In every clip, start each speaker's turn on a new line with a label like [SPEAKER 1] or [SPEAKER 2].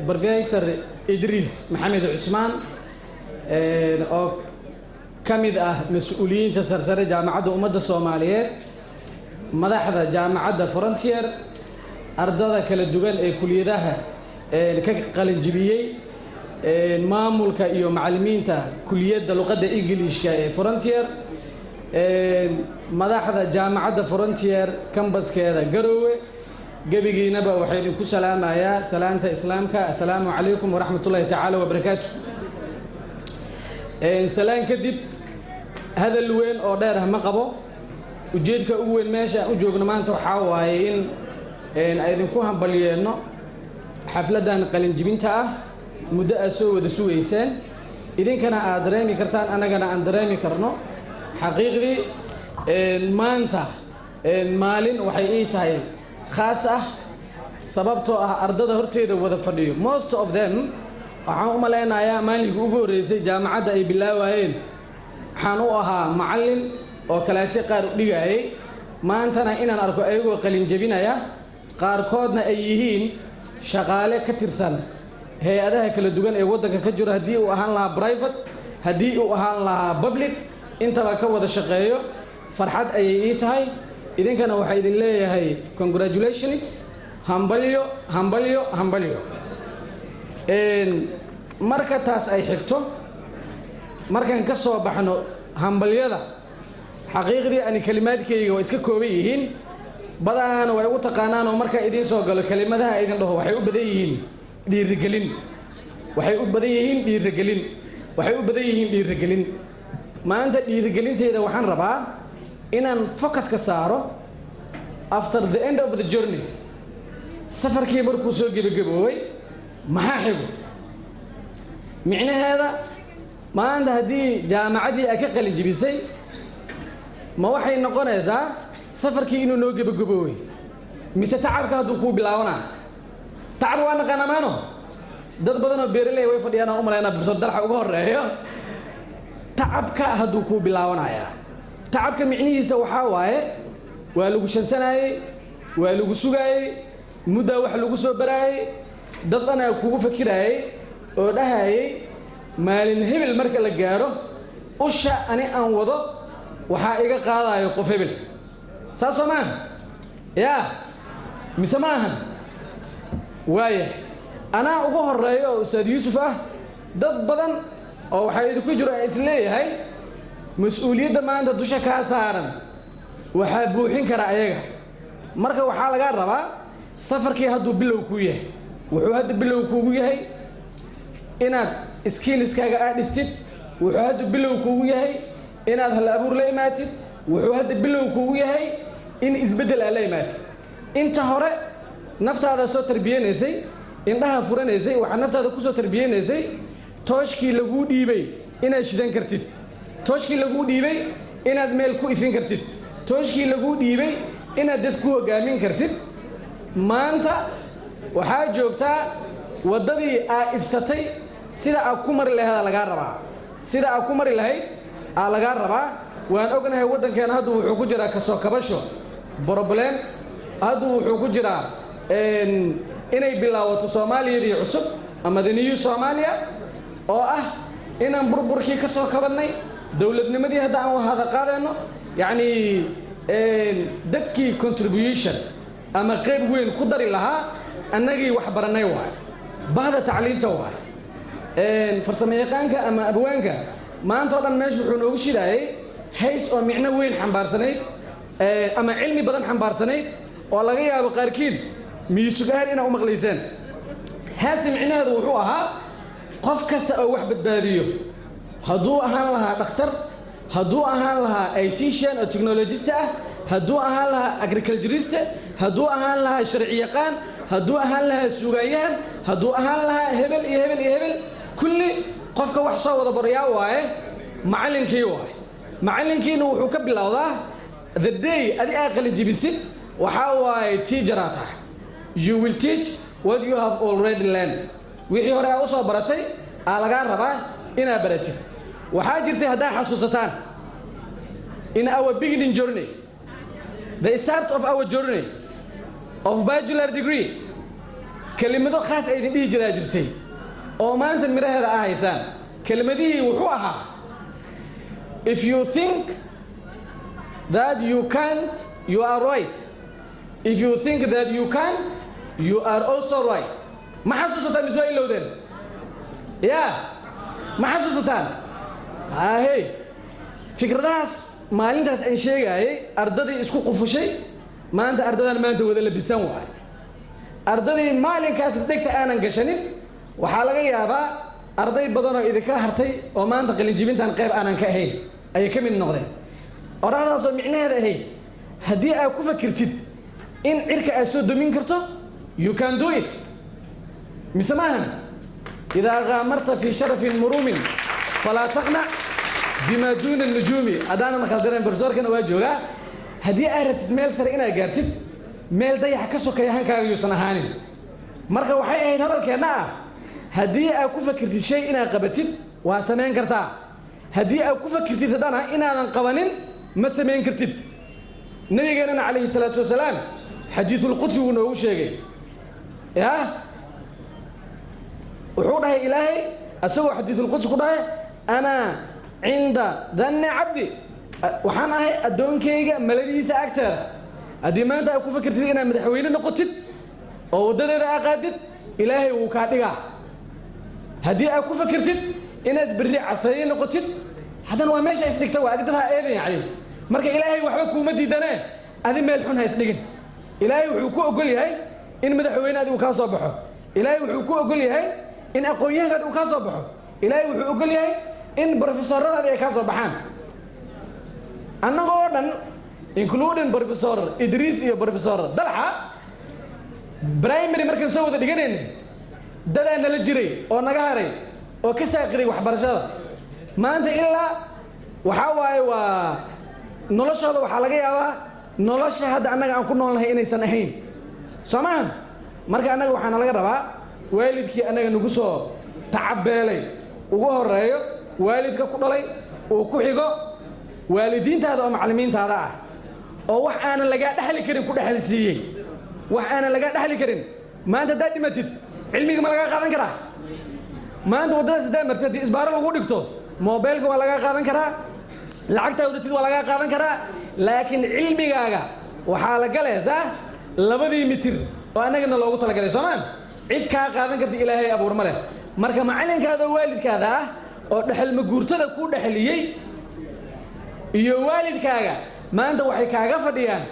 [SPEAKER 1] بروفيسور إدريس محمد عثمان أو كمد مسؤولين تسرسر جامعة أمة الصومالية مدحضة جامعة فرونتير أردada kala duwan ee kuliyadaha ka qalin jibiyay maamulka iyo macallimiinta kuliyadda luqadda Ingiriiska ee Frontier madaxda jaamacadda Frontier campuskeeda Garowe gabigiinaba waxay ku salaamayaa salaanta islaamka assalaamu calaykum wa rahmatullahi ta'ala wa barakatuh salaan kadib hadal weyn oo dheer ma qabo ujeedka ugu weyn meesha u joogno maanta waxa waaye in aydinku hambalyeeno xafladan qalin jibinta ah muddo soo wada suugaysaan idinkana aad dareemi kartaan anagana aan dareemi karno xaqiiqdii maanta maalin waxay ii tahay khaas ah sababtoo ah ardada horteeda wada fadhiyo most of them waxaan u maleynayaa maalinka ugu horeysay jaamacadda ay bilaawayeen waxaan u ahaa macallin oo kalaasi qaar u dhigayay maantana inaan arko ayagoo qalin jabinaya qaarkoodna ay yihiin shaqaale ka tirsan hay'adaha kala duwan ee waddanka ka jira haddii uu ahaan lahaa private haddii uu ahaan lahaa public intaba ka wada shaqeeyo farxad ayay ii tahay idinkana waxaa idin leeyahay congratulations hambalyo hambalyo hambalyo marka taas ay xigto markaan ka soo baxno hambalyada xaqiiqdii ani kalimaadkayga waa iska kooban yihiin badana way u taqaanaan oo marka idin soo galo kalimadaha idin dhaho waxay u badan yihiin dhiirigelin waxay u badan yihiin dhiirigelin waxay u badan yihiin dhiirigelin maanta dhiirigelinteeda waxaan rabaa inaan focus ka saaro after the end of the journey safarkii markuu soo gabagaboobay maxaa xigo micnaheeda maanta haddii jaamacadii ay ka qalin jibisay ma waxay noqonaysaa safarkii inuu noo gabagaboobay mise tacabka hadduu kuu bilaabanaa tacab waa naqaan amaano dad badan oo beeraley way fadhiyaan oo u malaynaa professor dalxa uga horeeyo tacabka hadduu kuu bilaabanayaa tacabka micnihiisa waxaa waaye waa lagu shansanayey waa lagu sugaayey muddaa wax lagu soo baraayey dad dhanaa kugu fakirayey oo dhahayey maalin hebel marka la gaaro usha ani aan wado waxaa iga qaadayo qof hebel saasoo maaha yaa mise maahan waaya anaa ugu horeeyo oo ustaad yuusuf ah dad badan oo waxaa idinku jiro aan isleeyahay mas-uuliyadda maanta dusha kaa saaran waxaa buuxin kara ayaga marka waxaa lagaa rabaa safarkii hadduu bilow kuu yahay wuxuu hadda bilow kuugu yahay inaad skillskaaga aad dhistid wuxuu hadda bilow kuugu yahay inaad hal abuur la imaatid wuxuu hadda bilow kuugu yahay in isbeddel aad la imaatid inta hore naftaada soo tarbiyanaysay indhaha furanaysay waxaa naftaada ku soo tarbiyanaysay tooshkii laguu dhiibay inaad shidan kartid tooshkii laguu dhiibay inaad meel ku ifin kartid tooshkii laguu dhiibay inaad dad ku hogaamin kartid maanta waxaa joogtaa waddadii aad ifsatay sida aad ku mari lahayd lagaa rabaa sida aad ku mari lahayd aa lagaa rabaa waan ognahay waddankeena haddu wuxuu ku jiraa kasoo kabasho problem haddu wuxuu ku jiraa inay bilaawato soomaaliyadii cusub ama the new Soomaaliya oo ah inaan burburkii ka soo kabannay dowladnimadii hadda aan wada qaadayno yacni dadkii contribution ama qayb weyn ku dari lahaa annagii wax baranay waay bahda tacliinta waay farsamayaqaanka ama abwaanka maanta oo dhan meesha wuxuu noogu shidayay hays oo micno weyn xambaarsanayd ama cilmi badan xambaarsanayd oo laga yaabo qaarkiin miisugaar inaa u maqlaysaan haasi micnaheedu wuxuu ahaa qof kasta oo wax badbaadiyo hadduu ahaan lahaa dhakhtar hadduu ahaan lahaa ITian oo technologist ah hadduu ahaan lahaa agriculturist hadduu ahaan lahaa sharci yaqaan hadduu ahaan lahaa suugayahan hadduu ahaan lahaa hebel iyo hebel iyo hebel kulli qofka wax soo wada barayaa waaye macallinkii waaye macallinkiina wuxuu ka bilowdaa the day adi aa qalin jibisid waxaa waaye teacher aad tahay you will teach what you have already learned wixii hore aa u soo baratay aa lagaa rabaa inaad baratid waxaa jirtay haddaa xasuusataan in our beginning journey, the start of our journey of bachelor degree, kelimado khaas ay idin dhihi jiraa jirsay oo maanta miraheeda ah haysaan. Kelimadihii wuxuu ahaa, if you think that you can't, you are right. If you think that you can, you are also right. Ma xasuusataan mise waa ilowdeen? Yeah, ma xasuusataan? Hey, fikradahaas maalintaas aan sheegayay ardadii isku qufushay, maanta ardadan maanta wada labisan waay. Ardadii maalinkaas dhigta aanan gashanin, waxaa laga yaabaa arday badan oo idinka hartay oo maanta qalin jibintan qayb aanan ka ahayn ay ka mid noqdeen. Oraadaas oo micnaheeda ahayd, haddii aad ku fakirtid in cirka aad soo domin karto, you can do it. mise maahan idaa gaamarta fi sharafin muruumin falaa taqnac bima duuna nujuumi. haddaanan khaldanayn profesorkana waa joogaa. haddii aad rabtid meel sare inaad gaartid, meel dayax ka sokeeya hankaaga yuusan ahaanin. marka waxay ahayd hadalkeenna ah, haddii aad ku fakirtid shay inaad qabatid waa samayn kartaa. haddii aad ku fakirtid haddana inaadan qabanin ma samayn kartid. nabigeenana calayhi salaatu wasalaam xadiisul qudsi wuu noogu sheegay, yaa wuxuu dhahay ilaahay asagoo xadiisul qudsi ku dhahay, ana cinda danni cabdi, waxaan ahay addoonkayga maladiisa agteeda. haddii maanta aad ku fakirtid inaad madaxweyne noqotid oo waddadeeda aad qaadid, ilaahay wuu kaa dhigaa. haddii aad ku fakirtid inaad berri casaye noqotid, haddana waa meesha isdhigta, waa agdadaa eedan yacni. marka ilaahay waxba kuuma diidanee adi meel xun ha isdhigin. ilaahay wuxuu ku ogol yahay in madaxweyne adigu kaa soo baxo. ilaahay wuxuu ku ogol yahay in aqoon-yahankaadi uu kaa soo baxo. ilaahay wuxuu ogol yahay in profesoradaadi ay kaa soo baxaan. annagoo dhan including professor Idris iyo professor Dalxa, primary markaan soo wada dhiganayna dadaa nala jiray oo naga haray oo ka saaqiday waxbarashada. maanta ilaa waxaa waaye waa noloshooda waxaa laga yaabaa nolosha hadda annaga aan ku noolnahay inaysan ahayn, soo maahan. marka annaga waxaana laga rabaa waalidkii annaga nagu soo tacabeelay ugu horeeyo, waalidka ku dhalay uu ku xigo waalidiintaada oo macallimiintaada ah, oo wax aanan lagaa dhexli karin ku dhexli siiyey. wax aanan lagaa dhexli karin. maanta haddaad dhimatid cilmiga ma lagaa qaadan karaa? maanta waddadaas haddaad martid haddii isbaaro lagu dhigto, moobeelka waa lagaa qaadan karaa, lacagtaa wadatid waa lagaa qaadan karaa, laakiin cilmigaaga waxaa la galaysaa 2 mitir oo annagana loogu talagalay, soomaan. cid kaa qaadan karta ilaahay abuur ma leh. marka macallinkaada oo waalidkaada ah oo dhexalma guurtada ku dhexliyey iyo waalidkaaga maanta waxay kaaga fadhiyaan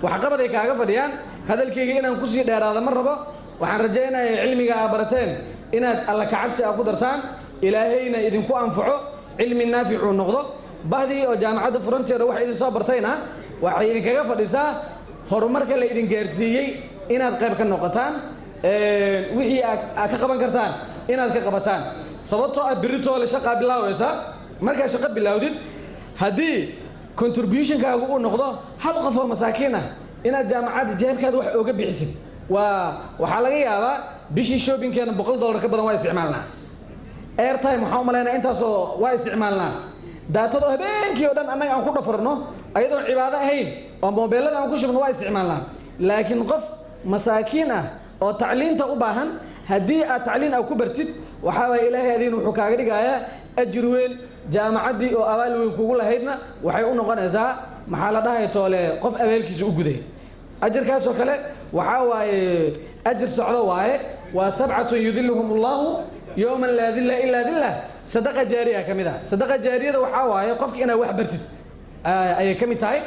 [SPEAKER 1] waxqabad ay kaaga fadhiyaan. hadalkayga inaan kusii dheeraada ma rabo. waxaan rajaynayaa cilmiga aad barateen inaad alla kacabsi aad ku dartaan, ilaahayna idinku anfaco, cilmi naaficuu noqdo. bahdii oo jaamacadda Frontier wax idin soo bartayna waxay idinkaga fadhisaa horumarka la idin gaarsiiyey inaad qayb ka noqotaan, wixii aad ka qaban kartaan inaad ka qabataan. sababtoo ah birritoo la shaqaa bilaawaysa. markaa shaqo bilaawdid, haddii contributionkaagu uu noqdo 1 qof oo masaakiin ah inaad jaamacadda jeebkaada wax ooga bixisid, waxaa laga yaabaa bishii shoppingkeena $100 ka badan waa isticmaalnaa. airtime waxaan u malaynaa intaasoo waa isticmaalnaa. daatadoo habeenkii oo dhan annaga aan ku dhafarno ayadoon cibaado ahayn oo moobeelada aan ku shubno waa isticmaalnaa. laakiin qof masaakiin ah oo tacliinta u baahan, haddii aad tacliin aad ku bartid, waxaa waye ilaahay adiin wuxuu kaaga dhigayaa ajir weyn. jaamacaddii oo abaal weyn kugu lahaydna waxay u noqonaysaa maxaa la dhahay toole qof abaalkiisa u guday. ajirkaasoo kale waxaa waaye ajir socdo waaye, waa 7 yudilluhum allahu yowman laa dilla ilaa dillah. sadaqa jaariya ka mid ah. sadaqa jaariyada waxaa waaye qofka inaad wax bartid ayay ka mid tahay.